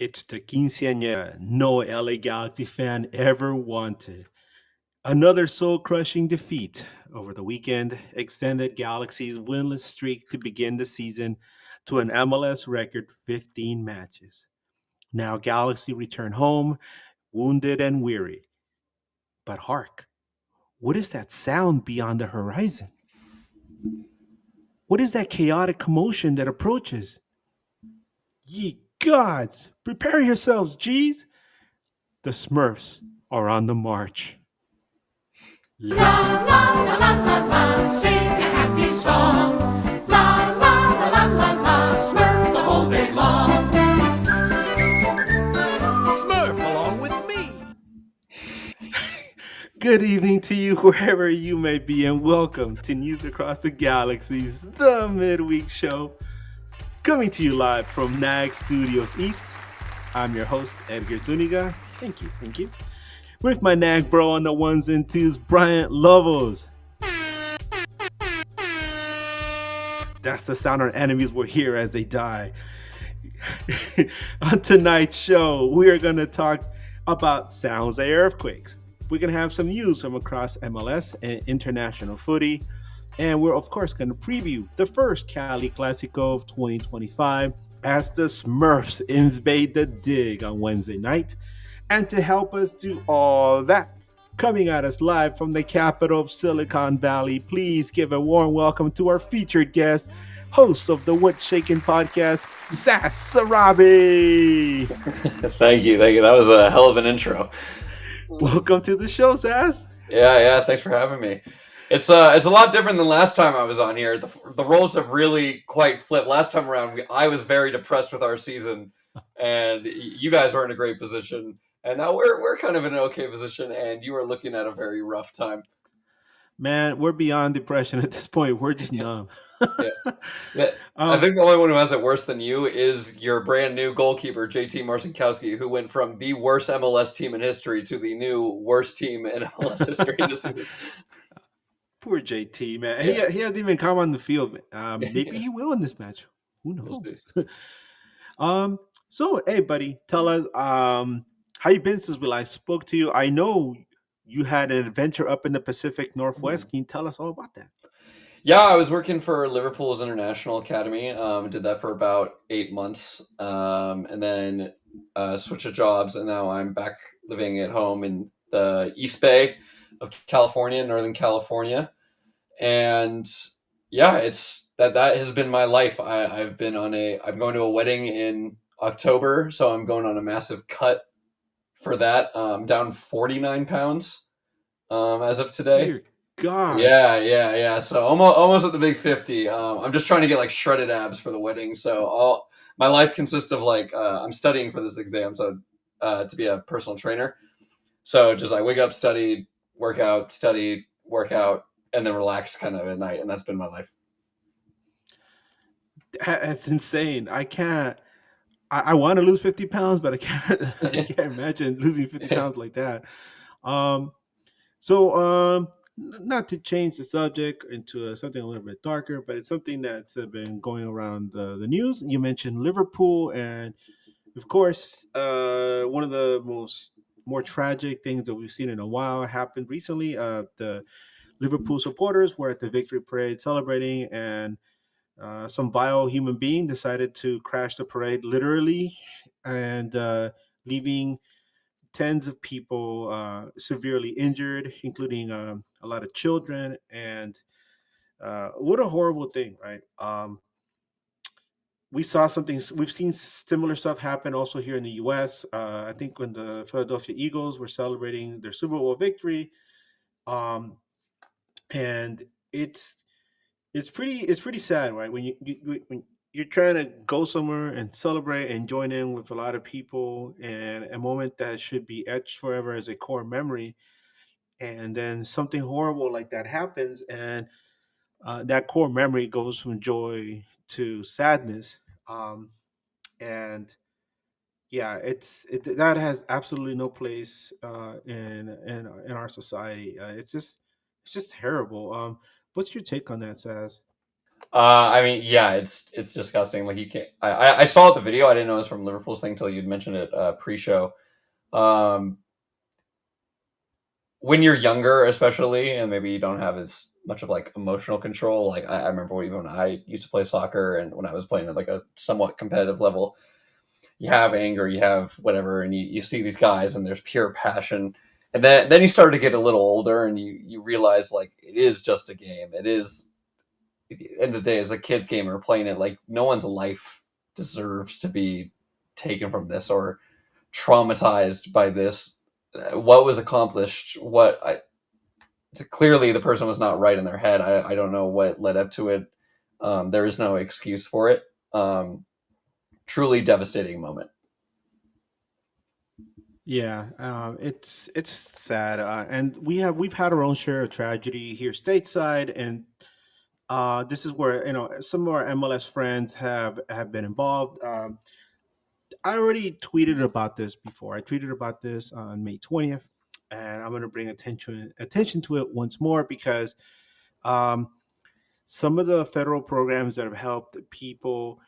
It's the quinceañera no LA Galaxy fan ever wanted. Another soul crushing defeat over the weekend extended Galaxy's winless streak to begin the season to an MLS record 15 matches. Now, Galaxy return home, wounded and weary. But hark, what is that sound beyond the horizon? What is that chaotic commotion that approaches? Ye gods, prepare yourselves, G's! The Smurfs are on the march. La la la la la la, sing a happy song. La la la la la la, Smurf the whole day long. Smurf along with me. Good evening to you, wherever you may be, and welcome to News Across the Galaxies, the midweek show, coming to you live from NAG Studios East. I'm your host, Edgar Zuniga. Thank you. With my NAG bro on the ones and twos, Bryant Lovels. That's the sound our enemies will hear as they die. On tonight's show, we are going to talk about San Jose Earthquakes. We're going to have some news from across MLS and international footy. And we're, of course, going to preview the first Cali Clasico of 2025 as the Smurfs invade the dig on Wednesday night. And to help us do all that, coming at us live from the capital of Silicon Valley, please give a warm welcome to our featured guest, host of the Shakin podcast, Saz Zarrabi. Thank you. That was a hell of an intro. Welcome to the show, Saz. Yeah. Thanks for having me. It's a lot different than last time I was on here. The roles have really quite flipped. Last time around, I was very depressed with our season, and you guys were in a great position. And now we're kind of in an okay position, and you are looking at a very rough time. Man, we're beyond depression at this point. We're just numb. Yeah. I think the only one who has it worse than you is your brand new goalkeeper, JT Marcinkowski, who went from the worst MLS team in history to the new worst team in MLS history this season. Poor JT, man. Yeah. He hasn't even come on the field. Maybe he will in this match. Who knows? So, hey, buddy, tell us how you been since we last spoke to you. I know you had an adventure up in the Pacific Northwest. Can you tell us all about that? Yeah, I was working for Liverpool's International Academy. Did that for about 8 months, and then switched of jobs, and now I'm back living at home in the East Bay of California, Northern California, and yeah, it's that has been my life. I'm going to a wedding in October, so I'm going on a massive cut for that. Down 49 pounds as of today. Dear God. Yeah. So almost at the big 50. I'm just trying to get like shredded abs for the wedding. So all my life consists of I'm studying for this exam, so to be a personal trainer. So just wake up, study, workout, and then relax kind of at night, and that's been my life. That's insane. I can't. I want to lose 50 pounds, but I can't. I can't imagine losing 50 pounds like that. Not to change the subject into something a little bit darker, but it's something that's been going around the news. You mentioned Liverpool, and of course, one of the more tragic things that we've seen in a while happened recently. The Liverpool supporters were at the victory parade celebrating, and some vile human being decided to crash the parade literally, and leaving tens of people severely injured, including a lot of children. And what a horrible thing, right? We've seen similar stuff happen also here in the US. I think when the Philadelphia Eagles were celebrating their Super Bowl victory, um, and it's pretty sad, right? When you're trying to go somewhere and celebrate and join in with a lot of people, and a moment that should be etched forever as a core memory, and then something horrible like that happens, and that core memory goes from joy to sadness. Um, and yeah, that has absolutely no place in our society. It's just terrible. What's your take on that, Saz? I mean, yeah, it's disgusting. Like you can't. I saw the video. I didn't know it was from Liverpool's thing until you'd mentioned it pre-show. Um, when you're younger, especially, and maybe you don't have as much of like emotional control. Like I remember even when I used to play soccer and when I was playing at like a somewhat competitive level, you have anger, you have whatever, and you see these guys and there's pure passion. And then you start to get a little older and you realize like it is just a game. It is at the end of the day, as a kid's game or playing it, like no one's life deserves to be taken from this or traumatized by this. What was accomplished, what I so clearly the person was not right in their head. I don't know what led up to it. There is no excuse for it. Truly devastating moment. Yeah, it's sad, and we've had our own share of tragedy here stateside, and this is where some of our MLS friends have been involved. I already tweeted about this before. I tweeted about this on May 20th, and I'm going to bring attention to it once more because um, some of the federal programs that have helped people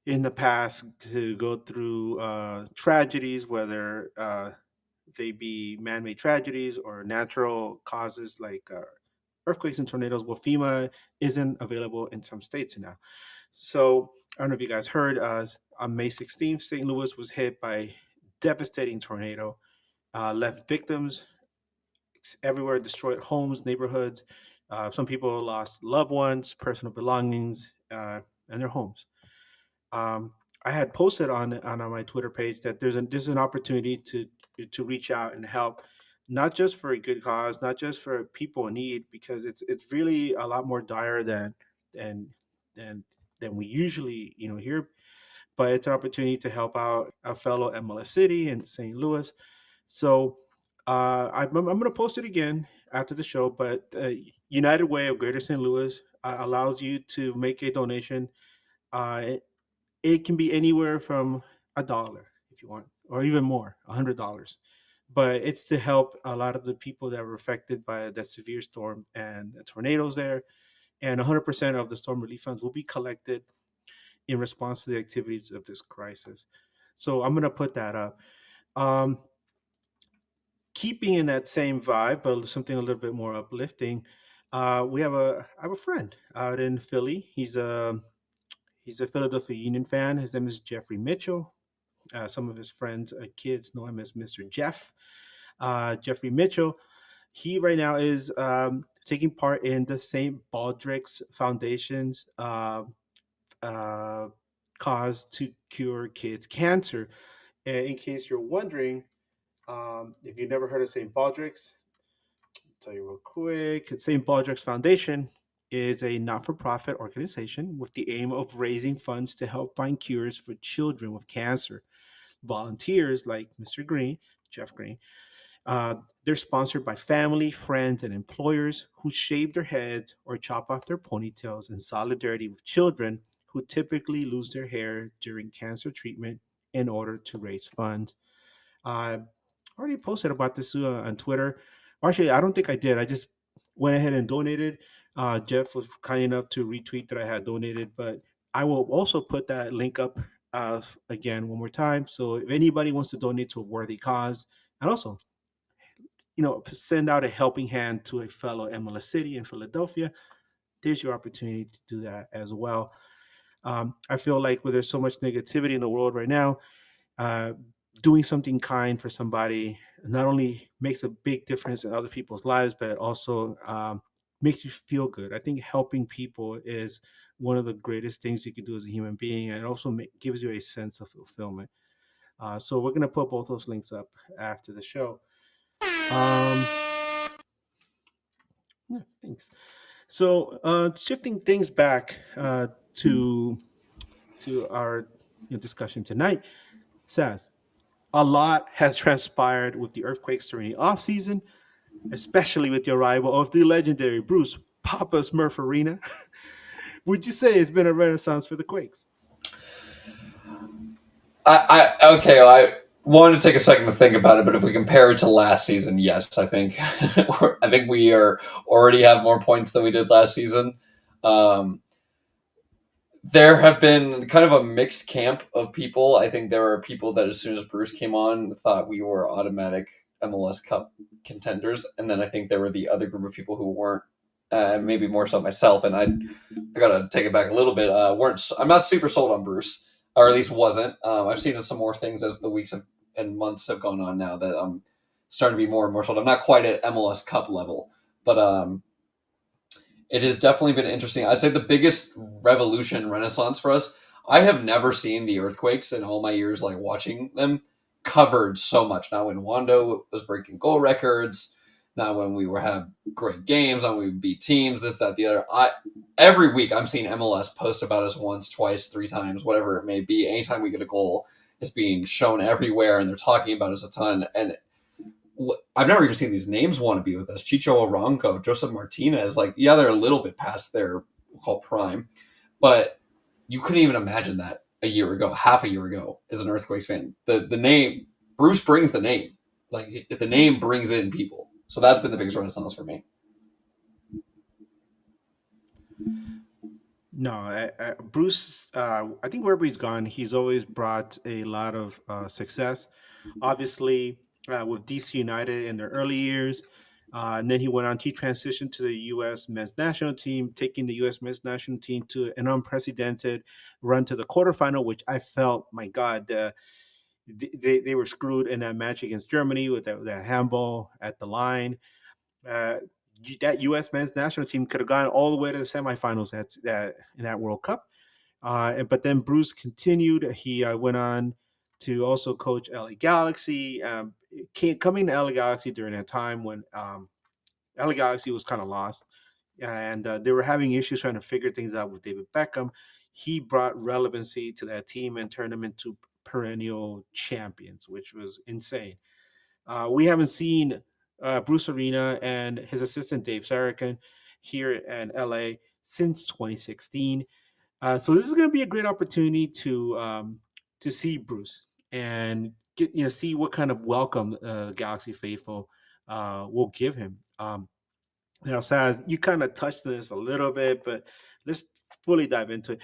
in the past to go through tragedies, whether they be man-made tragedies or natural causes like earthquakes and tornadoes. Well, FEMA isn't available in some states now. So I don't know if you guys heard. On May 16th, St. Louis was hit by devastating tornado, left victims everywhere, destroyed homes, neighborhoods. Some people lost loved ones, personal belongings, and their homes. um, I had posted on my Twitter page that there's an opportunity to reach out and help, not just for a good cause, not just for people in need, because it's really a lot more dire than than than we usually hear. But it's an opportunity to help out a fellow MLS city in St. Louis. So I'm going to post it again after the show. But United Way of Greater St. Louis allows you to make a donation. It can be anywhere from $1 if you want, or even more, $100. But it's to help a lot of the people that were affected by that severe storm and the tornadoes there. And 100% of the storm relief funds will be collected in response to the activities of this crisis. So I'm gonna put that up. Um, Keeping in that same vibe, but something a little bit more uplifting. I have a friend out in Philly. He's a Philadelphia Union fan. His name is Jeffrey Mitchell. Some of his friends, kids, know him as Mr. Jeff. Jeffrey Mitchell. He right now is taking part in the St. Baldrick's Foundation's uh, cause to cure kids cancer. And in case you're wondering, if you've never heard of St. Baldrick's, I'll tell you real quick. St. Baldrick's Foundation is a not-for-profit organization with the aim of raising funds to help find cures for children with cancer. Volunteers like Mr. Green, Jeff Green, uh, they're sponsored by family, friends, and employers who shave their heads or chop off their ponytails in solidarity with children who typically lose their hair during cancer treatment in order to raise funds. I already posted about this on Twitter. Actually, I don't think I did. I just went ahead and donated. Jeff was kind enough to retweet that I had donated, but I will also put that link up again one more time. So if anybody wants to donate to a worthy cause, and also send out a helping hand to a fellow MLS city in Philadelphia, there's your opportunity to do that as well. I feel like where there's so much negativity in the world right now, uh, doing something kind for somebody not only makes a big difference in other people's lives, but it also makes you feel good. I think helping people is one of the greatest things you can do as a human being, and it also gives you a sense of fulfillment. So we're gonna put both those links up after the show. Um, yeah, thanks. So shifting things back to our discussion tonight, Saz, a lot has transpired with the earthquakes during the off season, especially with the arrival of the legendary Bruce Papa Smurf Arena. Would you say it's been a renaissance for the Quakes? I okay. Well, I wanted to take a second to think about it, but if we compare it to last season, yes, I think I think we are already have more points than we did last season. There have been kind of a mixed camp of people. I think there are people that as soon as Bruce came on thought we were automatic MLS Cup contenders, and then I think there were the other group of people who weren't. Maybe more so myself, and I gotta take it back a little bit. Weren't I'm not super sold on Bruce, or at least wasn't. I've seen some more things as the weeks and months have gone on now that I'm starting to be more and more sold. I'm not quite at MLS Cup level, but it has definitely been interesting. I'd say the biggest revolution renaissance for us. I have never seen the earthquakes in all my years, like watching them covered so much. Now when Wando was breaking goal records, now when we were have great games, now we beat teams, this, that, the other. Every week I'm seeing MLS post about us once, twice, three times, whatever it may be. Anytime we get a goal, it's being shown everywhere, and they're talking about us a ton. And I've never even seen these names want to be with us. Chicho Arango, Joseph Martinez, like, yeah, they're a little bit past their call prime, but you couldn't even imagine that a year ago, half a year ago, as an Earthquakes fan. The name Bruce brings the name, like the name brings in people. So that's been the biggest renaissance for me. No, Bruce. I think wherever he's gone, he's always brought a lot of success. Obviously, with DC United in their early years, and then he went on. He transitioned to the U.S. men's national team, taking the U.S. men's national team to an unprecedented run to the quarterfinal, which I felt, my God, they were screwed in that match against Germany with that handball at the line. Uh, that U.S. men's national team could have gone all the way to the semifinals in that World Cup. But then Bruce continued. He went on to also coach LA Galaxy. Coming to LA Galaxy during a time when LA Galaxy was kind of lost, and they were having issues trying to figure things out with David Beckham. He brought relevancy to that team and turned them into perennial champions, which was insane. We haven't seen Bruce Arena and his assistant Dave Sarachan here in LA since 2016. So this is going to be a great opportunity to see Bruce and get see what kind of welcome Galaxy faithful will give him. Now, Saz, you kind of touched on this a little bit, but let's fully dive into it.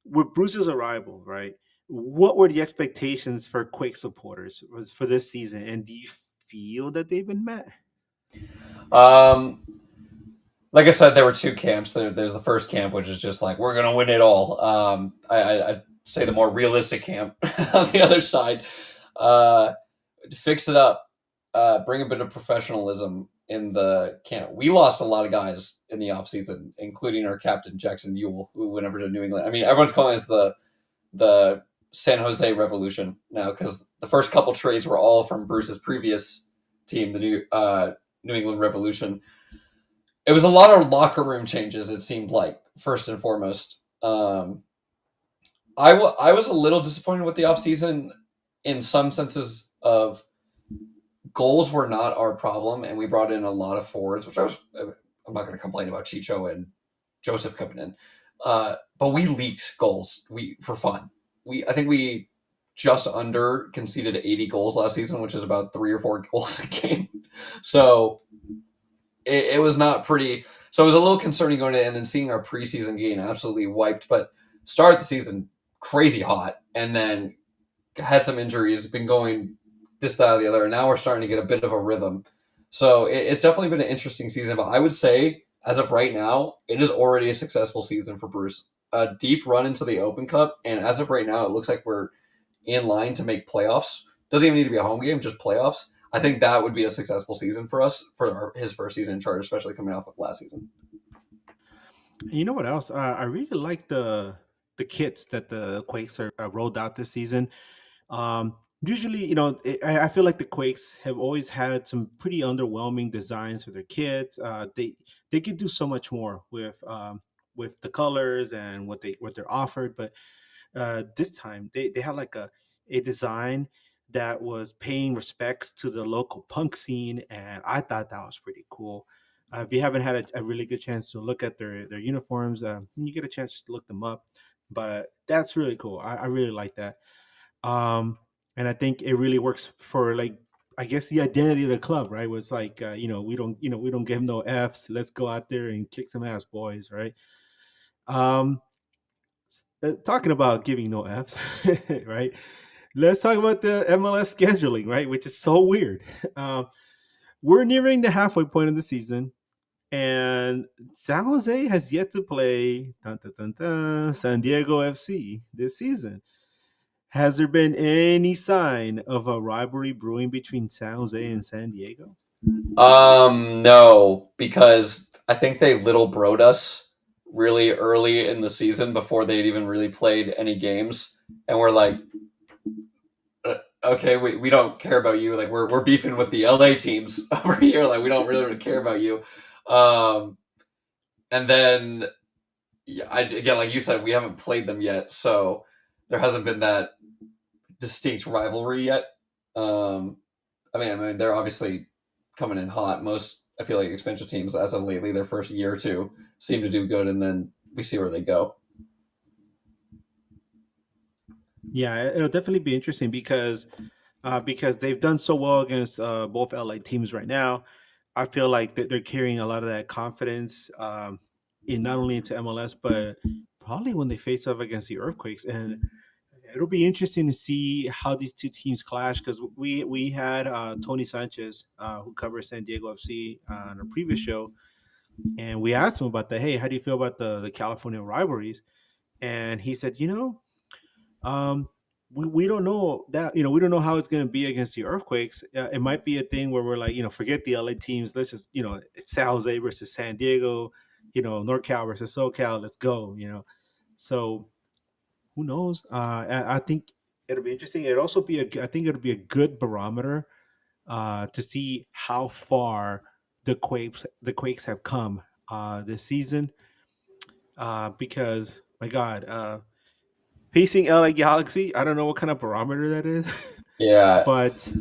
With Bruce's arrival, right? What were the expectations for Quake supporters for this season, and do you feel that they've been met? Um, like I said, there were two camps. There's the first camp, which is just like we're gonna win it all. I'd say the more realistic camp on the other side. Uh, Fix it up, bring a bit of professionalism in the camp. We lost a lot of guys in the offseason, including our captain Jackson Ewell, who went over to New England. I mean, everyone's calling us the San Jose Revolution now because the first couple trades were all from Bruce's previous team, the New England Revolution. It was a lot of locker room changes. It seemed like first and foremost. I was a little disappointed with the offseason in some senses of goals were not our problem, and we brought in a lot of forwards, which I'm not going to complain about Chicho and Joseph coming in, but we leaked goals for fun. I think we just under conceded 80 goals last season, which is about 3 or 4 goals a game. So it was not pretty. So it was a little concerning going to, and then seeing our preseason game absolutely wiped. But start the season crazy hot, and then had some injuries, been going this, that, or the other, and now we're starting to get a bit of a rhythm. So it's definitely been an interesting season. But I would say, as of right now, it is already a successful season for Bruce. A deep run into the Open Cup, and as of right now, it looks like we're in line to make playoffs. Doesn't even need to be a home game, just playoffs. I think that would be a successful season for us for his first season in charge, especially coming off of last season. And you know what else? I really like the kits that the Quakes are rolled out this season. Usually, I feel like the Quakes have always had some pretty underwhelming designs for their kits. They could do so much more with the colors and what they're offered, but this time they had like a design that was paying respects to the local punk scene, and I thought that was pretty cool. If you haven't had a really good chance to look at their uniforms, you get a chance to look them up. But that's really cool. I really like that. Um, and I think it really works for, like, I guess the identity of the club, right? Where it's like, we don't give no Fs. Let's go out there and kick some ass, boys, right? Um, Talking about giving no Fs, right? Let's talk about the MLS scheduling, right? Which is so weird. Um, we're nearing the halfway point of the season, and San Jose has yet to play dun, dun, dun, dun, San Diego FC this season. Has there been any sign of a rivalry brewing between San Jose and San Diego? No, because I think they little broed us really early in the season before they'd even really played any games, and we're like, okay, we don't care about you. Like we're beefing with the LA teams over here. Like we don't really care about you. Um, and then yeah, again, like you said, we haven't played them yet, so there hasn't been that distinct rivalry yet. Um, I mean, they're obviously coming in hot. Most I feel like expansion teams, as of lately, their first year or two seem to do good, and then we see where they go. Yeah, it'll definitely be interesting because they've done so well against both LA teams right now. I feel like that they're carrying a lot of that confidence in not only into MLS but probably when they face up against the Earthquakes, and it'll be interesting to see how these two teams clash because we had Tony Sanchez who covers San Diego FC on a previous show, and we asked him about the hey, how do you feel about the California rivalries? And he said, um, we don't know that we don't know how it's going to be against the Earthquakes. It might be a thing where we're like forget the LA teams. Let's just it's San Jose versus San Diego, NorCal versus SoCal. Let's go. So who knows? I think it'll be interesting. I think it'll be a good barometer to see how far the Quakes have come this season. Because my God, facing LA Galaxy, I don't know what kind of barometer that is, Yeah, but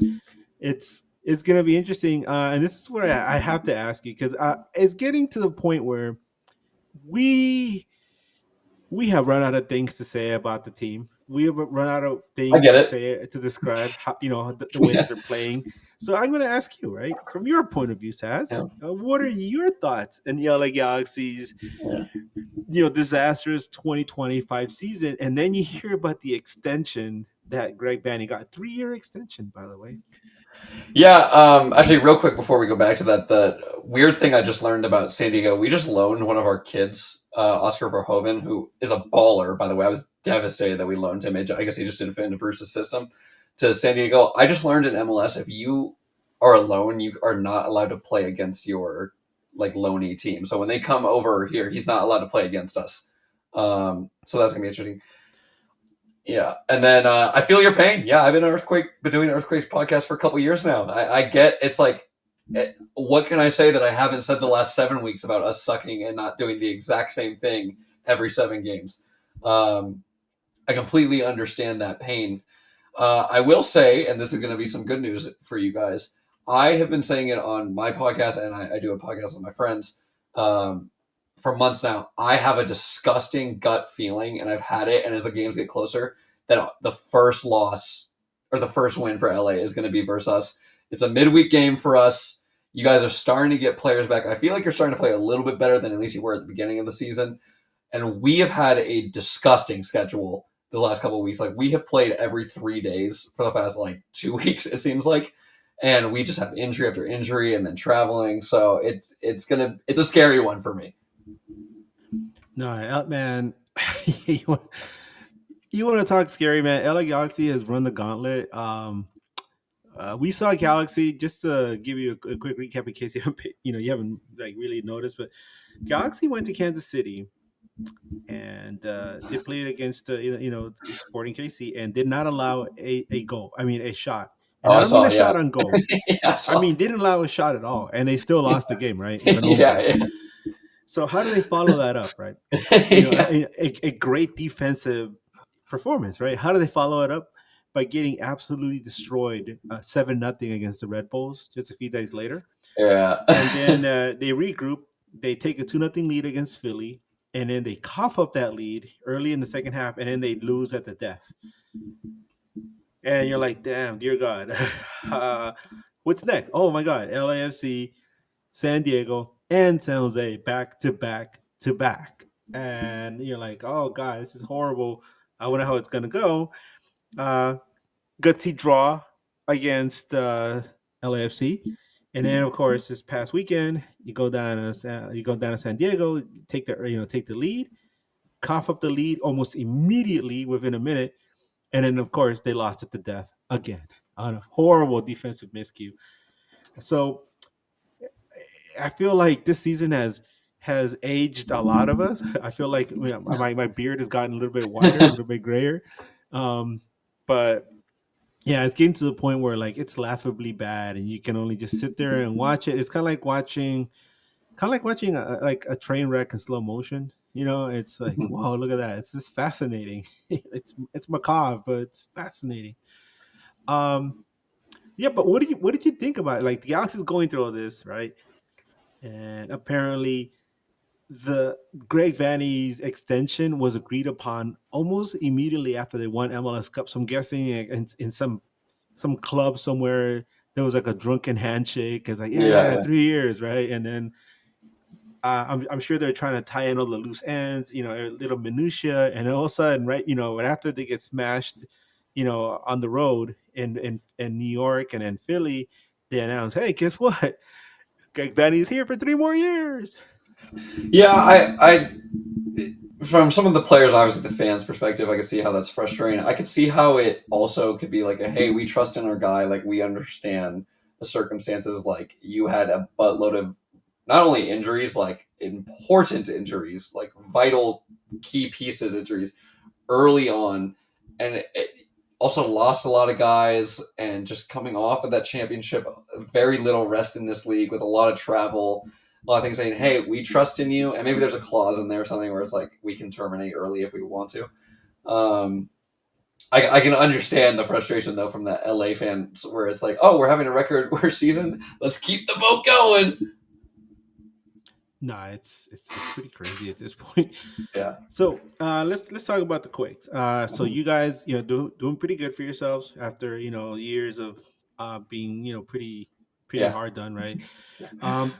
it's gonna be interesting. And this is where I have to ask you because it's getting to the point where we we have run out of things to say about the team. We have run out of I things get to it. say to describe how the way that they're playing. So I'm going to ask you, right, from your point of view, Saz, Yeah, what are your thoughts in the LA Galaxy's yeah. disastrous 2025 season? And then you hear about the extension that Greg Banny got, 3-year extension, by the way. Yeah, actually, real quick before we go back to that, the weird thing I just learned about San Diego, we just loaned one of our kids, Oscar Verhoeven, who is a baller, by the way. I was devastated that we loaned him. I guess he just didn't fit into Bruce's system to San Diego. I just learned in MLS, if you are a loan, you are not allowed to play against your like loanee team. So when they come over here, he's not allowed to play against us. So that's gonna be interesting. Yeah, and then I feel your pain. Yeah, I've been doing an earthquakes podcast for a couple years now. I get it's like, what can I say that I haven't said the last 7 weeks about us sucking and not doing the exact same thing every 7 games? Um, I completely understand that pain. I will say, and this is going to be some good news for you guys. I have been saying it on my podcast, and I do a podcast with my friends um, for months now. I have a disgusting gut feeling, and I've had it. And as the games get closer, that the first loss or the first win for LA is going to be versus us. It's a midweek game for us. You guys are starting to get players back. I feel like you're starting to play a little bit better than at least you were at the beginning of the season. And we have had a disgusting schedule the last couple of weeks. Like we have played every 3 days for the past like 2 weeks, it seems like, and we just have injury after injury and then traveling. So it's a scary one for me. No, man, you want, you want to talk scary, man? LA Galaxy has run the gauntlet. We saw Galaxy just to give you a quick recap in case you haven't, you haven't like really noticed, but Galaxy went to Kansas City and they played against Sporting KC and did not allow a goal. I mean a shot, and Oh, I I don't mean saw. a Yeah, shot on goal. yeah, I I saw. mean didn't allow a shot at all, and they still lost the game, right, with an own Yeah, goal. yeah, So how do they follow that up, right? yeah. A great defensive performance, right? How do they follow it up? By getting absolutely destroyed 7-0 against the Red Bulls just a few days later. Yeah. And then they regroup. They take a 2-0 lead against Philly, and then they cough up that lead early in the second half, and then they lose at the death. And you're like, damn, dear God. uh, what's next? Oh my God. LAFC, San Diego, and San Jose back to back to back. and you're like, oh god, this is horrible. I wonder how it's gonna go. Uh, Gutsy draw against LAFC, and then of course this past weekend you go down to San Diego, take the lead, cough up the lead almost immediately within a minute, and then of course they lost it to death again on a horrible defensive miscue. So I feel like this season has aged a lot of us. I feel like my beard has gotten a little bit whiter, a little bit grayer. Um, but yeah, it's getting to the point where like it's laughably bad, and you can only just sit there and watch it. It's kind of like watching a train wreck in slow motion. It's like, whoa, look at that! It's just fascinating. It's macabre, but it's fascinating. Um, yeah, but what did you think about it? Like the Alex is going through all this, right? And apparently the Greg Vanny's extension was agreed upon almost immediately after they won MLS Cup. So I'm guessing in some club somewhere there was like a drunken handshake. It's like, yeah, Yeah. 3 years, right? And then I'm sure they're trying to tie in all the loose ends, a little minutia, and all of a sudden, right, right after they get smashed, on the road in New York and in Philly, they announce, hey, guess what? Greg Vanny's here for 3 more years. Yeah, I from some of the players, obviously the fans' perspective, I can see how that's frustrating. I could see how it also could be like a hey, we trust in our guy, like we understand the circumstances. Like you had a buttload of not only injuries, like important injuries, like vital key pieces injuries early on, and it also lost a lot of guys. And just coming off of that championship, very little rest in this league with a lot of travel, a lot of things saying, "Hey, we trust in you," and maybe there's a clause in there or something where it's like we can terminate early if we want to. Um, I can understand the frustration though from the LA fans where it's like, "Oh, we're having a record worst season. Let's keep the boat going." Nah, it's pretty crazy at this point. Yeah, So let's talk about the Quakes. So Mhm. you guys, doing pretty good for yourselves after years of being pretty yeah, hard done, right? yeah. Um,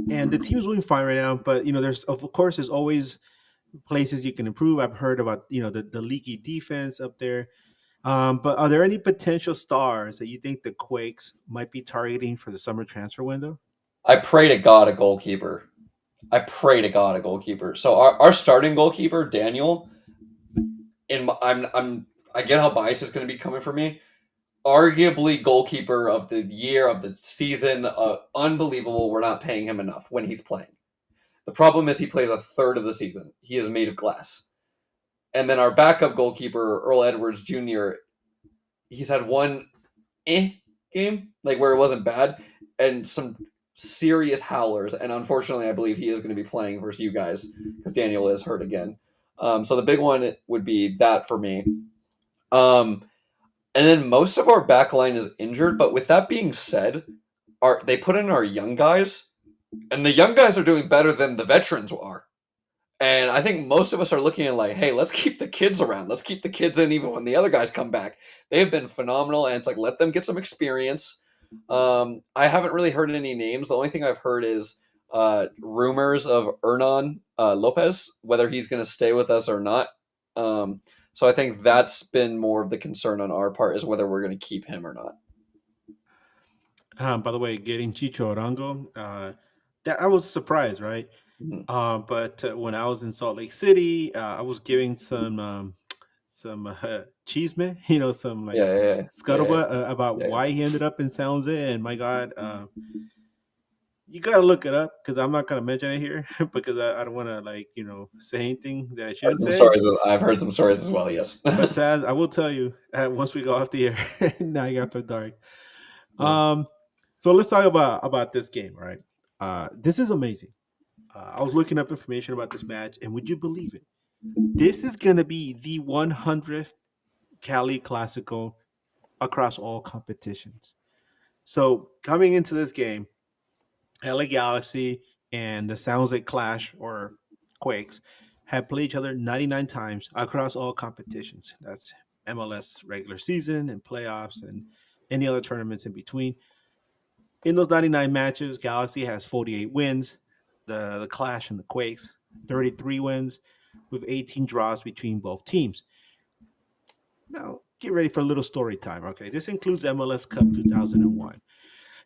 and the team's doing fine right now, but there's always places you can improve. I've heard about the leaky defense up there. But are there any potential stars that you think the Quakes might be targeting for the summer transfer window? I pray to God a goalkeeper. I pray to God a goalkeeper. So our starting goalkeeper Daniel, I get how bias is going to be coming for me. Arguably goalkeeper of the year of the season, unbelievable. We're not paying him enough when he's playing. The problem is he plays a third of the season. He is made of glass. And then our backup goalkeeper Earl Edwards Jr. He's had one game like where it wasn't bad and some serious howlers. And unfortunately, I believe he is going to be playing versus you guys because Daniel is hurt again. So the big one would be that for me. Um, and then most of our back line is injured. But with that being said, they put in our young guys, and the young guys are doing better than the veterans are. And I think most of us are looking at like, hey, let's keep the kids around. Let's keep the kids in even when the other guys come back. They have been phenomenal, and it's like let them get some experience. I haven't really heard any names. The only thing I've heard is rumors of Hernan Lopez, whether he's going to stay with us or not. Um, so I think that's been more of the concern on our part is whether we're going to keep him or not. By the way, getting Chicho Arango, that I was surprised, right? Mhm. But when I was in Salt Lake City, I was giving some chisme, some Yeah, like yeah, yeah, yeah, scuttlebutt about yeah, yeah. why he ended up in San Jose. And my God, you gotta look it up because I'm not gonna mention it here because I don't want to like say anything that I Heard shouldn't some say. stories. I've heard some stories as well. Yes. But Saz, I will tell you once we go off the air, night after dark. Yeah. Um, so let's talk about this game, right? This is amazing. I was looking up information about this match, and would you believe it? This is gonna be the 100th Cali Clasico across all competitions. So coming into this game, LA Galaxy and the San Jose Clash or Quakes have played each other 99 times across all competitions. That's MLS regular season and playoffs and any other tournaments in between. In those 99 matches, Galaxy has 48 wins. The Clash and the Quakes 33 wins, with 18 draws between both teams. Now, get ready for a little story time, okay? This includes MLS Cup 2001.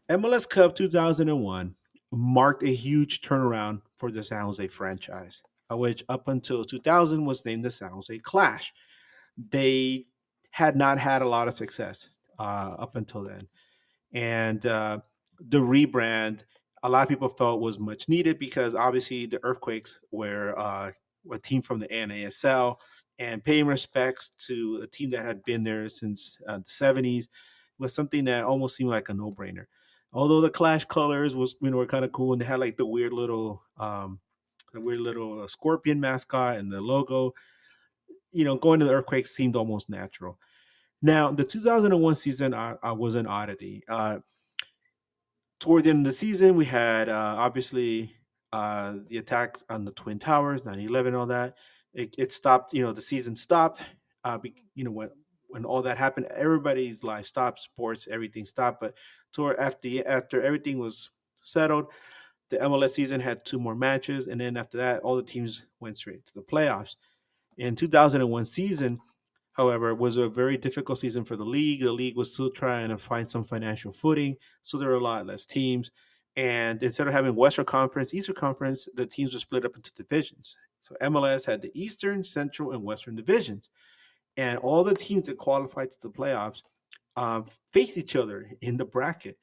MLS Cup 2001 marked a huge turnaround for the San Jose franchise, which up until 2000 was named the San Jose Clash. They had not had a lot of success up until then. And the rebrand, a lot of people felt was much needed because obviously the Earthquakes were a team from the NASL, and paying respects to a team that had been there since the 70s was something that almost seemed like a no-brainer. Although the Clash colors was were kind of cool, and they had like the weird little scorpion mascot and the logo. Going to the Earthquakes seemed almost natural. Now, the 2001 season was an oddity. Toward the end of the season, we had obviously the attacks on the Twin Towers, 9/11, all that. It stopped. The season stopped. When all that happened, everybody's life stopped, sports, everything stopped. But toward after everything was settled, the MLS season had two more matches, and then after that, all the teams went straight to the playoffs. In 2001 season, however, was a very difficult season for the league. The league was still trying to find some financial footing, so there were a lot less teams. And instead of having Western Conference, Eastern Conference, the teams were split up into divisions. So MLS had the Eastern, Central, and Western divisions, and all the teams that qualified to the playoffs faced each other in the bracket.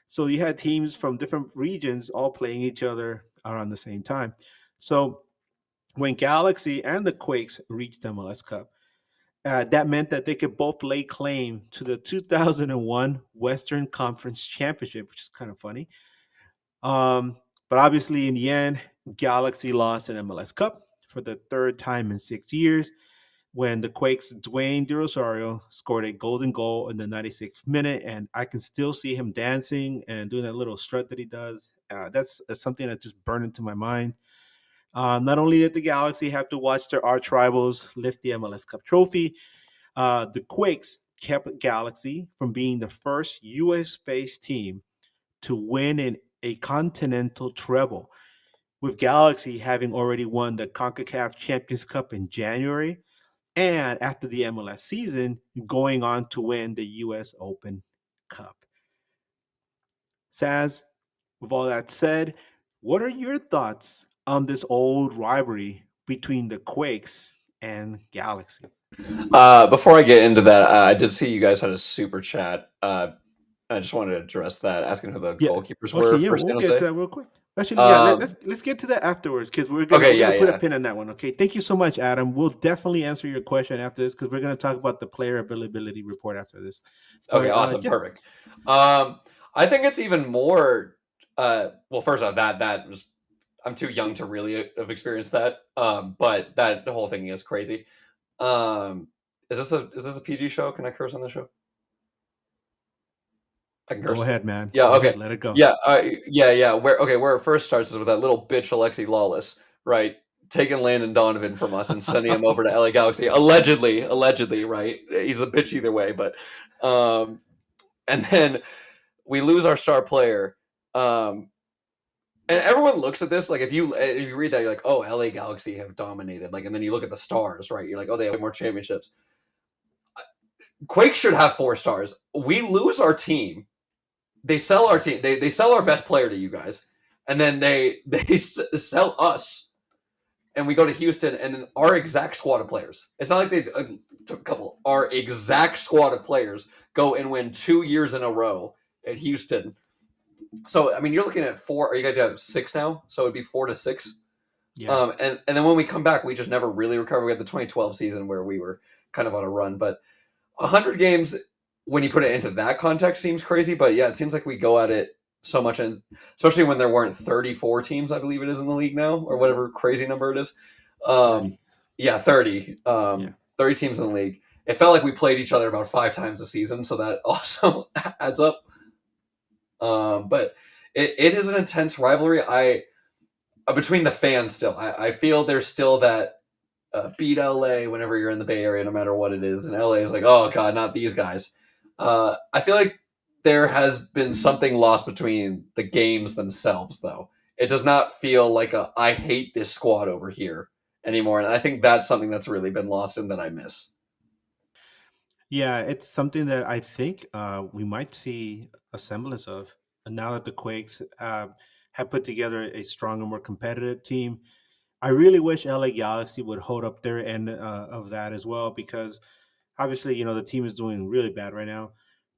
So you had teams from different regions all playing each other around the same time. So when Galaxy and the Quakes reached MLS Cup, that meant that they could both lay claim to the 2001 Western Conference Championship, which is kind of funny. But obviously, in the end, Galaxy lost an MLS Cup for the third time in 6 years when the Quakes' Dwayne De Rosario scored a golden goal in the 96th minute, and I can still see him dancing and doing that little strut that he does. That's something that just burned into my mind. Not only did the Galaxy have to watch their arch rivals lift the MLS Cup trophy, the Quakes kept Galaxy from being the first U.S. based team to win in a continental treble, with Galaxy having already won the CONCACAF Champions Cup in January, and after the MLS season, going on to win the U.S. Open Cup. Saz, with all that said, what are your thoughts on this old rivalry between the Quakes and Galaxy? Before I get into that, I did see you guys had a super chat. I just wanted to address that, asking who the Yeah. goalkeepers Okay. were Yeah, for San we'll get to Jose. that real quick. Actually, yeah. Um, Let's get to that afterwards because we're gonna okay, we're yeah, gonna put a yeah. pin on that one. Okay. Thank you so much, Adam. We'll definitely answer your question after this because we're gonna talk about the player availability report after this. Okay, But awesome, yeah, perfect. I think it's even more. Well, first off, that was I'm too young to really have experienced that. But that the whole thing is crazy. Um, is this a PG show? Can I curse on the show? I can go curse. ahead, man. Yeah. Go Okay. ahead. Let it go. Yeah. Yeah. Where it first starts is with that little bitch Alexi Lawless, right? Taking Landon Donovan from us and sending him over to LA Galaxy, allegedly, right? He's a bitch either way, but um, and then we lose our star player. And everyone looks at this like if you read that, you're like, oh, LA Galaxy have dominated, like, and then you look at the stars, right? You're like, oh, they have more championships. Quake should have 4 stars. We lose our team. They sell our team. They sell our best player to you guys, and then they sell us, and we go to Houston, and then our exact squad of players. It's not like they took a couple. Our exact squad of players go and win 2 years in a row at Houston. So I mean, you're looking at 4. Are you guys have 6 now? So it'd be 4-6. Yeah. And then when we come back, we just never really recover. We had the 2012 season where we were kind of on a run, but 100 games when you put it into that context seems crazy. But yeah, it seems like we go at it so much, and especially when there weren't 34 teams, I believe it is in the league now, or whatever crazy number it is. 30. Yeah, 30. Yeah. 30 teams in the league. It felt like we played each other about 5 times a season, so that also adds up. But it is an intense rivalry. Between the fans still. I feel there's still that beat LA whenever you're in the Bay Area, no matter what it is. And LA is like, oh god, not these guys. I feel like there has been something lost between the games themselves, though. It does not feel like a I hate this squad over here anymore, and I think that's something that's really been lost and that I miss. Yeah, it's something that I think we might see a semblance of now that the Quakes have put together a stronger, more competitive team. I really wish LA Galaxy would hold up their end of that as well, because obviously, the team is doing really bad right now.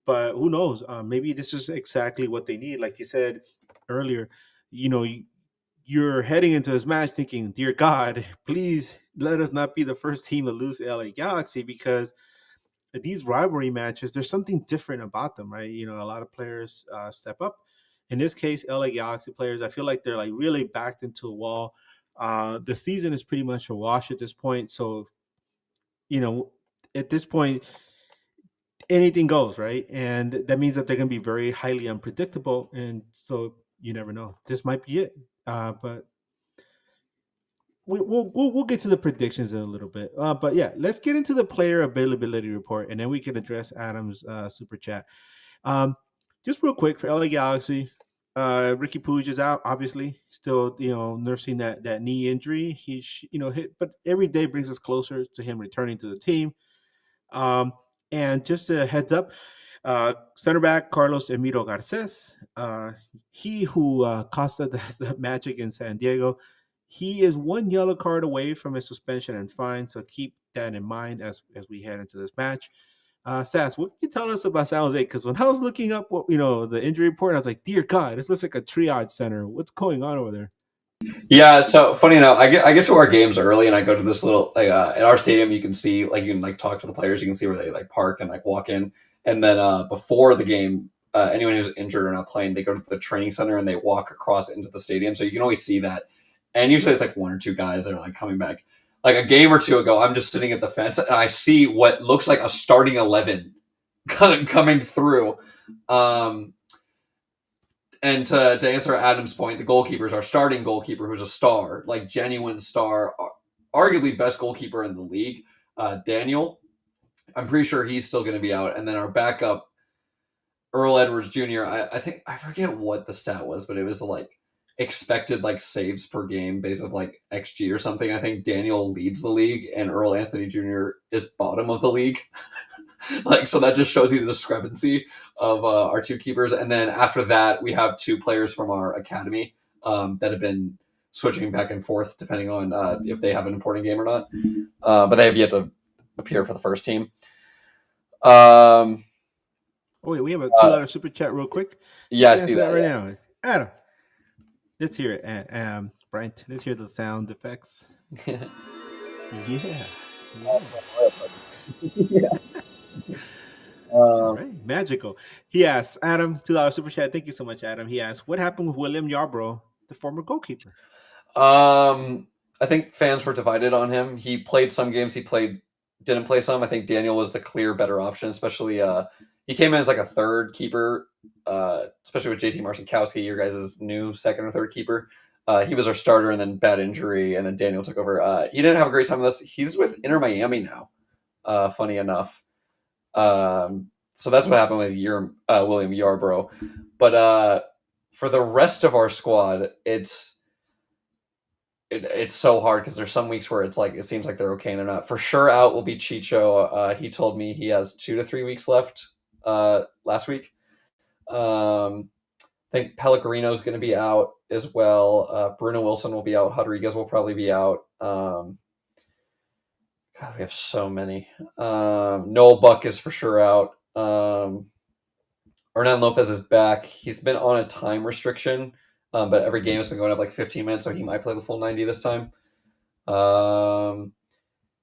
But who knows? Maybe this is exactly what they need. Like you said earlier, you're heading into this match thinking, "Dear God, please let us not be the first team to lose to LA Galaxy," because these rivalry matches, there's something different about them, right? A lot of players step up. In this case, LA Galaxy players, I feel like they're like really backed into a wall. The season is pretty much a wash at this point. So, you know, at this point, anything goes, right? And that means that they're going to be very highly unpredictable. And so you never know. This might be it. But we'll get to the predictions in a little bit. But yeah, let's get into the player availability report, and then we can address Adam's super chat. Um, just real quick for LA Galaxy, Ricky Puig is out. Obviously, still nursing that knee injury. Hit, but every day brings us closer to him returning to the team. Um, and just a heads up, center back Carlos Emiro Garces, he who cost us the match against San Diego, he is one yellow card away from a suspension and fine. So keep that in mind as we head into this match. Sas, what can you tell us about San Jose? Because when I was looking up the injury report, I was like, dear God, this looks like a triage center. What's going on over there? Yeah, so funny enough, I get to our games early, and I go to this little like at our stadium. You can see you can talk to the players. You can see where they park and walk in, and then before the game, anyone who's injured or not playing, they go to the training center and they walk across into the stadium. So you can always see that, and usually it's one or two guys that are coming back. Like a game or two ago, I'm just sitting at the fence and I see what looks like a starting 11 coming through. Um, and to answer Adam's point, the goalkeeper is our starting goalkeeper, who's a star, genuine star, arguably best goalkeeper in the league. Daniel, I'm pretty sure he's still going to be out. And then our backup, Earl Edwards Jr., I think, I forget what the stat was, but it was expected saves per game based on XG or something. I think Daniel leads the league and Earl Anthony Jr. is bottom of the league. So that just shows you the discrepancy of our two keepers. And then after that, we have two players from our academy that have been switching back and forth depending on if they have an important game or not. But they have yet to appear for the first team. Oh, wait, we have a $2 super chat real quick. Yeah, I Let's see answer that right yeah. now. Adam, let's hear it. Brent, let's hear the sound effects. Yeah. All right, magical. He asks, Adam, $2 super chat. Thank you so much, Adam. He asks, what happened with William Yarbrough, the former goalkeeper? I think fans were divided on him. He played some games. Didn't play some. I think Daniel was the clear better option, especially he came in as a third keeper, especially with JT Marcinkowski, your guys' new second or third keeper. He was our starter, and then bad injury, and then Daniel took over. He didn't have a great time with us. He's with Inter Miami now. Funny enough. So that's what happened with William Yarbrough. But for the rest of our squad, it's so hard because there's some weeks where it's it seems like they're okay and they're not. For sure out will be Chicho. He told me he has 2 to 3 weeks left last week. I think Pellegrino is going to be out as well. Bruno Wilson will be out. Rodriguez will probably be out. God, we have so many. Noel Buck is for sure out. Hernan Lopez is back. He's been on a time restriction, but every game has been going up 15 minutes, so he might play the full 90 this time.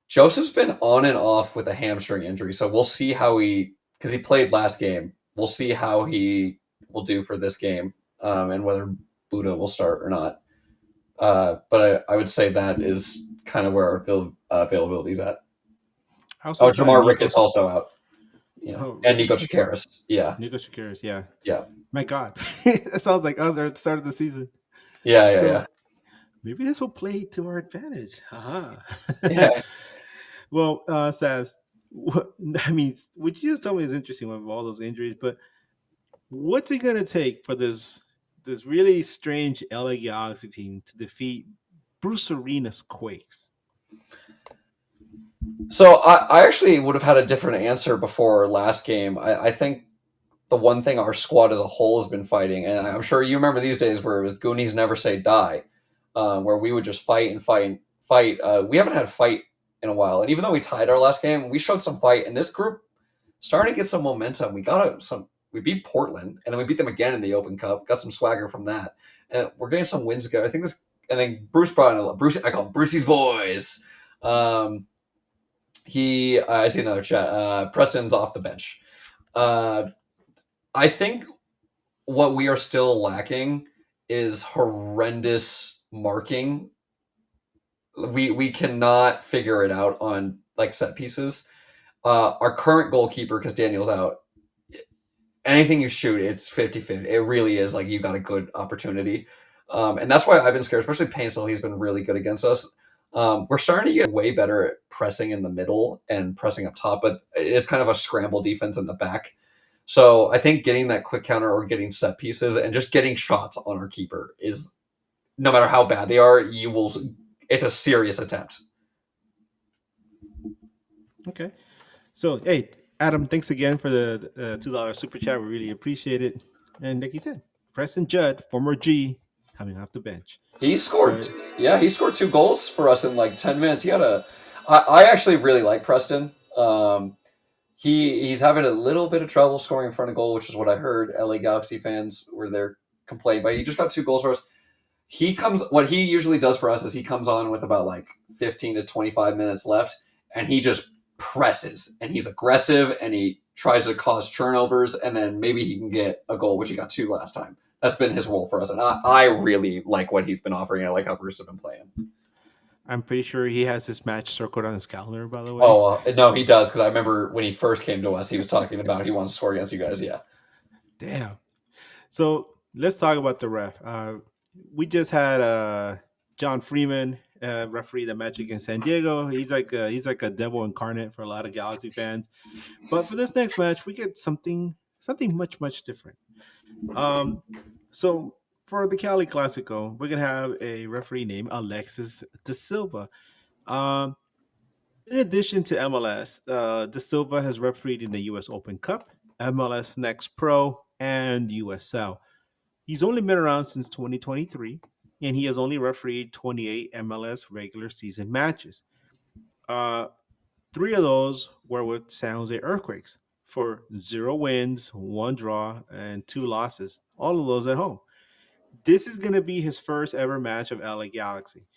Joseph's been on and off with a hamstring injury, so we'll see how because he played last game. We'll see how he will do for this game, and whether Buda will start or not. But I would say that is kind of where our availability is at. Jamar Ricketts also out. Yeah, and Nico Chikaris. Yeah, Nico Chikaris. Yeah, yeah. My God, it sounds like us at the start of the season. Yeah. Maybe this will play to our advantage. Yeah. Well, Saz, what you just told me is interesting with all those injuries, but what's it going to take for this this really strange LA Galaxy team to defeat Bruce Arena's Quakes. So I actually would have had a different answer before last game. I think the one thing our squad as a whole has been fighting, and I'm sure you remember these days where it was Goonies never say die, where we would just fight and fight and fight. We haven't had a fight in a while, and even though we tied our last game, we showed some fight, and this group starting to get some momentum. We beat Portland, and then we beat them again in the Open Cup. Got some swagger from that, and we're getting some wins ago. I think this, and then Bruce brought in Bruce. I call him Brucey's boys. I see another chat. Preston's off the bench. Uh, I think what we are still lacking is horrendous marking. We cannot figure it out on like set pieces. Our current goalkeeper, because Daniel's out, anything you shoot, it's 50-50. It really is like you got a good opportunity. And that's why I've been scared, especially Painsil. He's been really good against us. We're starting to get way better at pressing in the middle and pressing up top, but it is kind of a scramble defense in the back. So I think getting that quick counter or getting set pieces and just getting shots on our keeper is, no matter how bad they are, it's a serious attempt. Okay. So, hey, Adam, thanks again for the $2 super chat. We really appreciate it. And like you said, Preston Judd, former G, coming off the bench. He scored, But he scored 2 goals for us in like 10 minutes. I actually really like Preston. He's having a little bit of trouble scoring in front of goal, which is what I heard. LA Galaxy fans were there complaining, but he just got 2 goals for us. What he usually does for us is he comes on with about like 15 to 25 minutes left, and he just presses, and he's aggressive, and he tries to cause turnovers, and then maybe he can get a goal, which he got 2 last time. That's been his role for us, and I really like what he's been offering. I like how Bruce has been playing. I'm pretty sure he has this match circled on his calendar, by the way. Oh, no, he does, because I remember when he first came to us, he was talking about he wants to score against you guys. Yeah. Damn. So let's talk about the ref. We just had John Freeman referee the match against San Diego. He's like a devil incarnate for a lot of Galaxy fans. But for this next match, we get something much different. So for the Cali Clasico, we're gonna have a referee named Alexis De Silva. Um, in addition to MLS, De Silva has refereed in the U.S. Open Cup, MLS Next Pro, and USL. He's only been around since 2023, and he has only refereed 28 MLS regular season matches. Uh, 3 of those were with San Jose Earthquakes for 0 wins, 1 draw, and 2 losses. All of those at home. This is going to be his first ever match of LA Galaxy.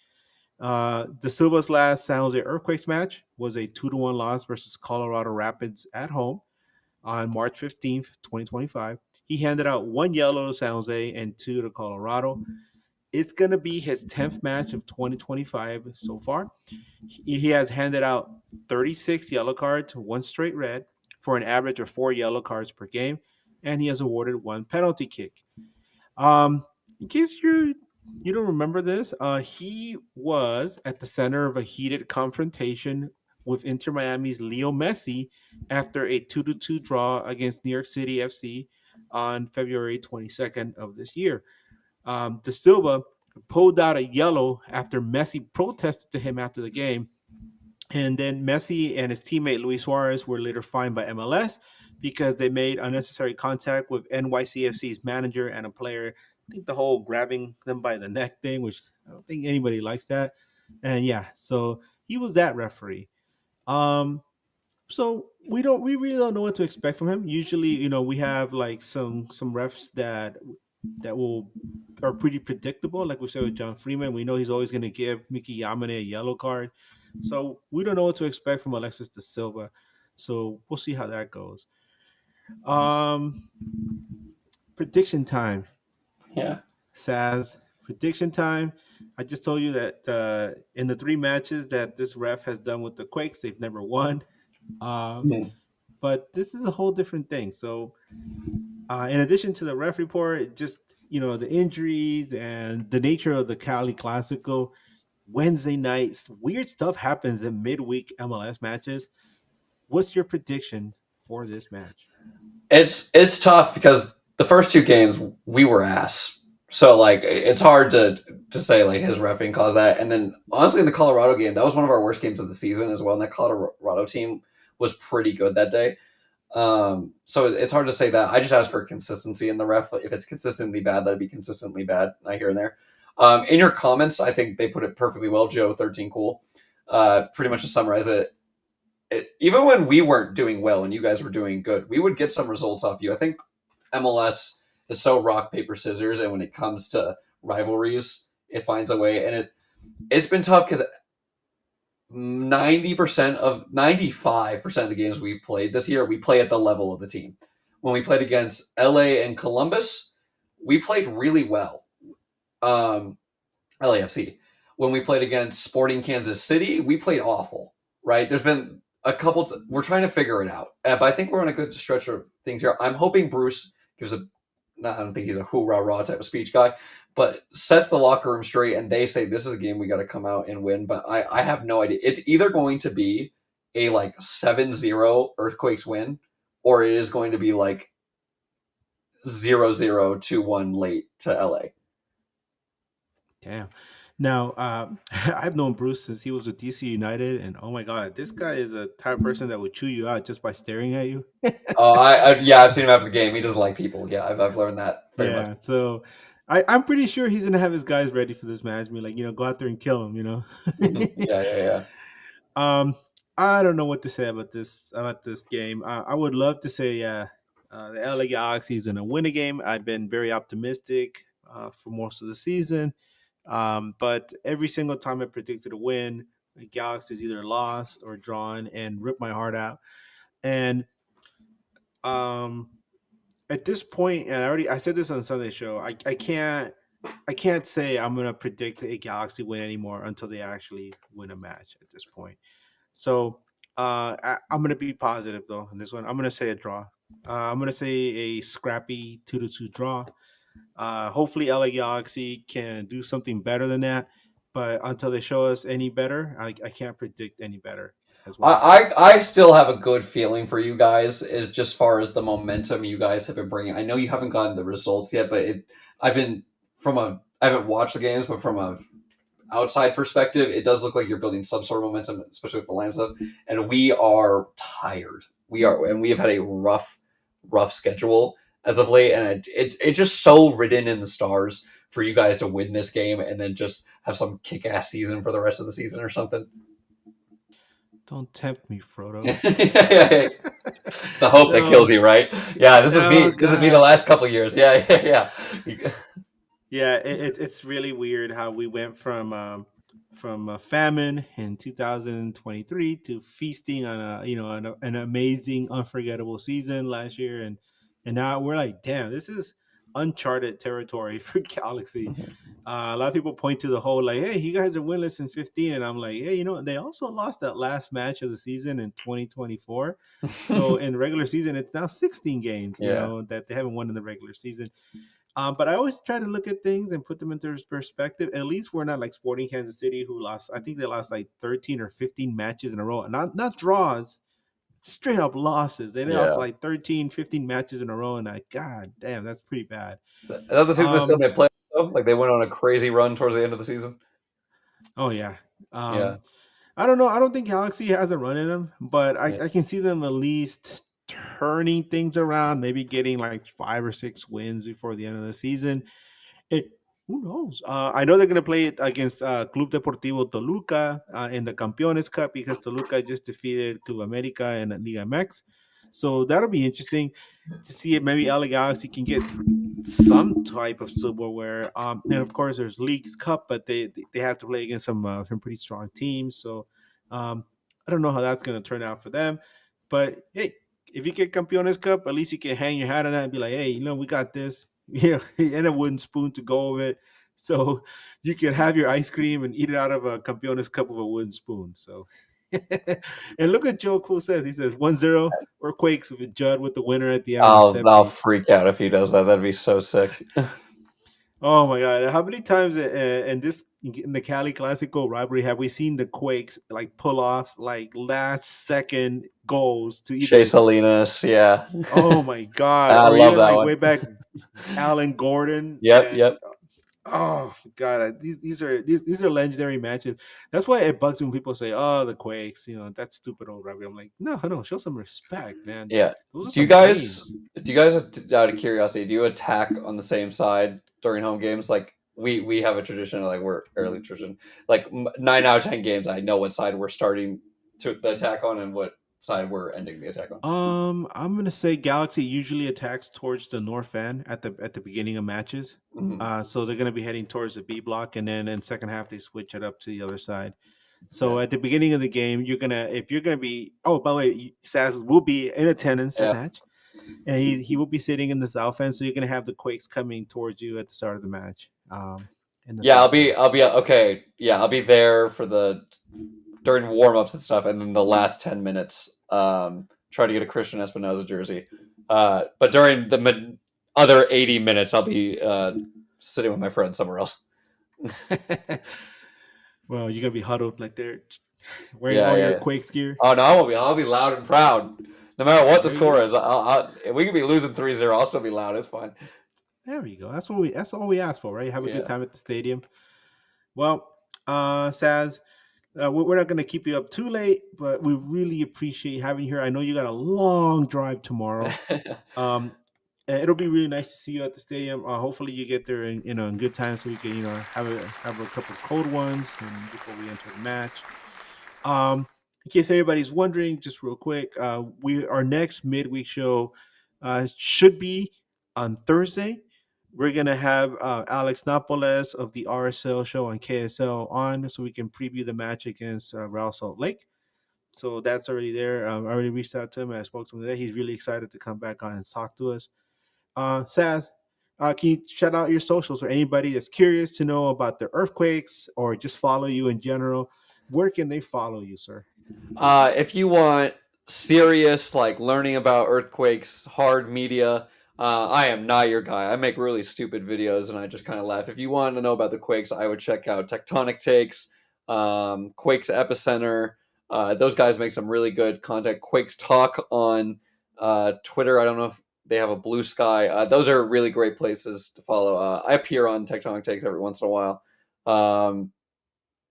De Silva's last San Jose Earthquakes match was a 2-1 loss versus Colorado Rapids at home on March 15th, 2025. He handed out 1 yellow to San Jose and 2 to Colorado. It's going to be his 10th match of 2025 so far. He has handed out 36 yellow cards, 1 straight red, for an average of 4 yellow cards per game, and he has awarded 1 penalty kick. In case you don't remember this, he was at the center of a heated confrontation with Inter Miami's Leo Messi after a 2-2 draw against New York City FC on February 22nd of this year. De Silva pulled out a yellow after Messi protested to him after the game. And then Messi and his teammate Luis Suarez were later fined by MLS because they made unnecessary contact with NYCFC's manager and a player. I think the whole grabbing them by the neck thing, which I don't think anybody likes that. And yeah, so he was that referee. Um, so we really don't know what to expect from him. Usually, we have like some refs that will are pretty predictable. Like we said with John Freeman, we know he's always going to give Mickey Yamane a yellow card. So we don't know what to expect from Alexis De Silva. So we'll see how that goes. Um, prediction time. Yeah. Saz, prediction time. I just told you that in the 3 matches that this ref has done with the Quakes, they've never won. Hmm. But this is a whole different thing. So, in addition to the ref report, just the injuries and the nature of the Cali Clasico, Wednesday nights, weird stuff happens in midweek MLS matches. What's your prediction for this match? It's tough because the first 2 games we were ass. So like it's hard to say like his refing caused that. And then honestly, in the Colorado game, that was one of our worst games of the season as well. And that Colorado team was pretty good that day. So it's hard to say that. I just ask for consistency in the ref. If it's consistently bad, that'd be consistently bad. I here and there. In your comments, I think they put it perfectly well. Joe 13 cool. Pretty much to summarize it, even when we weren't doing well and you guys were doing good, we would get some results off you. I think MLS is so rock paper scissors, and when it comes to rivalries, it finds a way. And it's been tough because 95% of the games we've played this year, we play at the level of the team. When we played against LA and Columbus, we played really well. LAFC. When we played against Sporting Kansas City, we played awful. Right? There's been a couple. We're trying to figure it out, but I think we're on a good stretch of things here. I'm hoping Bruce gives a. I don't think he's a hoorah rah type of speech guy, but sets the locker room straight, and they say this is a game we got to come out and win. But I have no idea. It's either going to be a like 7-0 Earthquakes win, or it is going to be like 0-0 2-1 late to LA. Damn. Now, I've known Bruce since he was with DC United, and oh my God, this guy is a type of person that would chew you out just by staring at you. Yeah, I've seen him after the game. He doesn't like people. Yeah, I've learned that very much. Yeah, so I'm pretty sure he's gonna have his guys ready for this match. Be like, go out there and kill him. Yeah. um, I don't know what to say about this game. I would love to say, the LA Galaxy is gonna win a game. I've been very optimistic for most of the season, but every single time I predicted a win, the Galaxy is either lost or drawn and ripped my heart out. And um, at this point, and I said this on Sunday show, I can't say I'm gonna predict a Galaxy win anymore until they actually win a match at this point. So I'm gonna be positive though in this one. I'm gonna say a draw. I'm gonna say a scrappy 2-2 draw. Hopefully, LA Galaxy can do something better than that. But until they show us any better, I can't predict any better as well. I still have a good feeling for you guys is just far as the momentum you guys have been bringing. I know you haven't gotten the results yet, but I've been I haven't watched the games, but from a outside perspective, it does look like you're building some sort of momentum, especially with the line stuff. And we are tired. We have had a rough schedule as of late, and it's just so written in the stars for you guys to win this game and then just have some kick ass season for the rest of the season or something. Don't tempt me, Frodo. It's the hope that No, kills you, right? Yeah, this was me. no, This would be the God. last couple years. Yeah. Yeah, it's really weird how we went from a famine in 2023 to feasting on an amazing, unforgettable season last year, and now we're like, damn, this is uncharted territory for Galaxy. A lot of people point to the whole like, hey, you guys are winless in 15, and I'm like, hey, they also lost that last match of the season in 2024. So in regular season, it's now 16 games, Yeah. that they haven't won in the regular season. But I always try to look at things and put them into perspective. At least we're not like Sporting Kansas City, who lost. I think they lost like 13 or 15 matches in a row. Not draws, straight up losses. They lost Yeah. like 13, 15 matches in a row, and God damn, that's pretty bad. I thought the season was still Um, made play though. Like they went on a crazy run towards the end of the season. oh yeah. Yeah. I don't know. I don't think Galaxy has a run in them, but Yeah. I can see them at least turning things around, maybe getting like 5 or 6 wins before the end of the season. It, who knows? I know they're going to play it against Club Deportivo Toluca in the Campeones Cup because Toluca just defeated Club America and Liga MX. So that'll be interesting to see if maybe LA Galaxy can get some type of silverware. And of course, there's Leagues Cup, but they have to play against some pretty strong teams. So um, I don't know how that's going to turn out for them. But hey, if you get Campeones Cup, at least you can hang your hat on that and be like, hey, we got this. Yeah, and a wooden spoon to go with it. So you can have your ice cream and eat it out of a Campeones Cup with a wooden spoon. So and look at Joe Cool says. He says 1-0 or Quakes with Judd with the winner at the end of the set I'll piece. freak out if he does that. That'd be so sick. Oh my God! How many times in the Cali Clasico rivalry have we seen the Quakes like pull off like last second goals to Shea either? Salinas, yeah. Oh my God! I Or love even that like one. way back, Alan Gordon Yep, and yep. Oh God, these are legendary matches. That's why it bugs me when people say, "Oh, the Quakes," that stupid old rivalry. I'm like, no, no, show some respect, man. Yeah. Those are Do you some guys games. do you guys out of curiosity, do you attack on the same side during home games? Like we have a tradition, like we're early tradition. Like 9 out of 10 games, I know what side we're starting to the attack on and what side we're ending the attack on. I'm gonna say Galaxy usually attacks towards the north end at the beginning of matches. Mhm. So they're gonna be heading towards the B block, and then in second half they switch it up to the other side. So Yeah. at the beginning of the game, if you're gonna be, oh, by the way, Saz will be in attendance that Yeah. match, and he will be sitting in the south end. So you're gonna have the Quakes coming towards you at the start of the match, in the Yeah, south end. I'll be okay. Yeah, I'll be there for the during warm-ups and stuff, and then the last 10 minutes, try to get a Christian Espinoza jersey. But during the other 80 minutes, I'll be sitting with my friend somewhere else. Well, you're gonna be huddled like they're wearing Yeah, all yeah, your yeah. Quakes gear. Oh no, I'll be loud and proud, no matter what the There you score go. is. We could be losing 3-0. I'll still be loud. It's fine. There we go. That's all we ask for, right? Have a good Yeah. time at the stadium. Well, Saz, we're not going to keep you up too late, but we really appreciate having you here. I know you got a long drive tomorrow. Um, it'll be really nice to see you at the stadium. Hopefully, you get there in good time so we can have a couple of cold ones and before we enter the match. In case anybody's wondering, just real quick, our next midweek show should be on Thursday. We're gonna have Alex Napoles of the RSL show on KSL on, so we can preview the match against Real Salt Lake. So that's already there. I already reached out to him and I spoke to him today. He's really excited to come back on and talk to us. Saz, can you shout out your socials for anybody that's curious to know about the earthquakes or just follow you in general? Where can they follow you, sir? If you want serious, like learning about earthquakes, hard media, I am not your guy. I make really stupid videos and I just kind of laugh. If you want to know about the quakes, I would check out Tectonic Takes, Quakes Epicenter. Those guys make some really good content. Quakes Talk on Twitter. I don't know if they have a Blue Sky. Those are really great places to follow. I appear on Tectonic Takes every once in a while.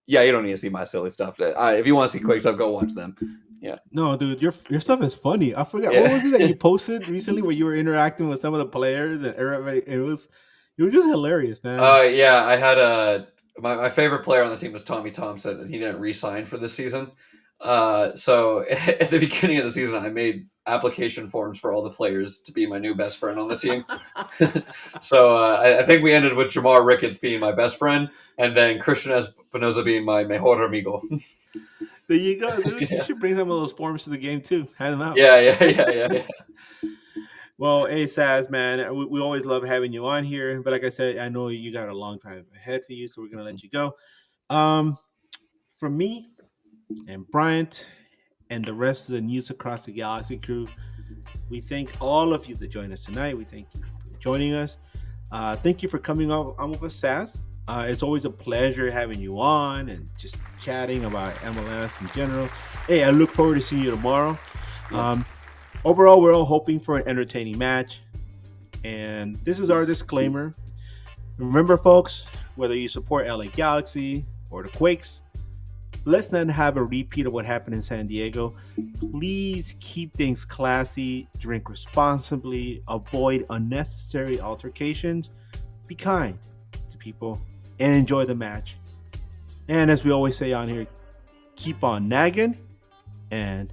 Yeah, you don't need to see my silly stuff. If you want to see quick stuff, go watch them. Yeah, No, dude, your stuff is funny. I forgot what yeah. was it that you posted recently where you were interacting with some of the players and everybody. It was just hilarious, man. Yeah. I had my favorite player on the team was Tommy Thompson, and he didn't re-sign for this season. So at the beginning of the season, I made application forms for all the players to be my new best friend on the team. So I think we ended with Jamar Ricketts being my best friend, and then Christian Espinoza being my mejor amigo. There you go, dude. You Yeah. should bring some of those forms to the game too. Hand them out. Yeah. Well, hey, Saz, man, we always love having you on here. But like I said, I know you got a long time ahead for you, so we're gonna let you go. Um, from me and Bryant and the rest of the News Across the Galaxy crew, we thank all of you that joined us tonight. We thank you for joining us. Thank you for coming on with us, Saz. It's always a pleasure having you on and just chatting about MLS in general. Hey, I look forward to seeing you tomorrow. Um, Overall, we're all hoping for an entertaining match. And this is our disclaimer. Remember, folks, whether you support LA Galaxy or the Quakes, let's not have a repeat of what happened in San Diego. Please keep things classy, drink responsibly, avoid unnecessary altercations, be kind to people, and enjoy the match. And as we always say on here, keep on nagging and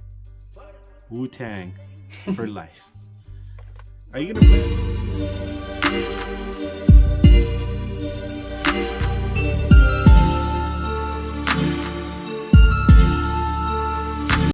Wu Tang for life. Are you gonna play?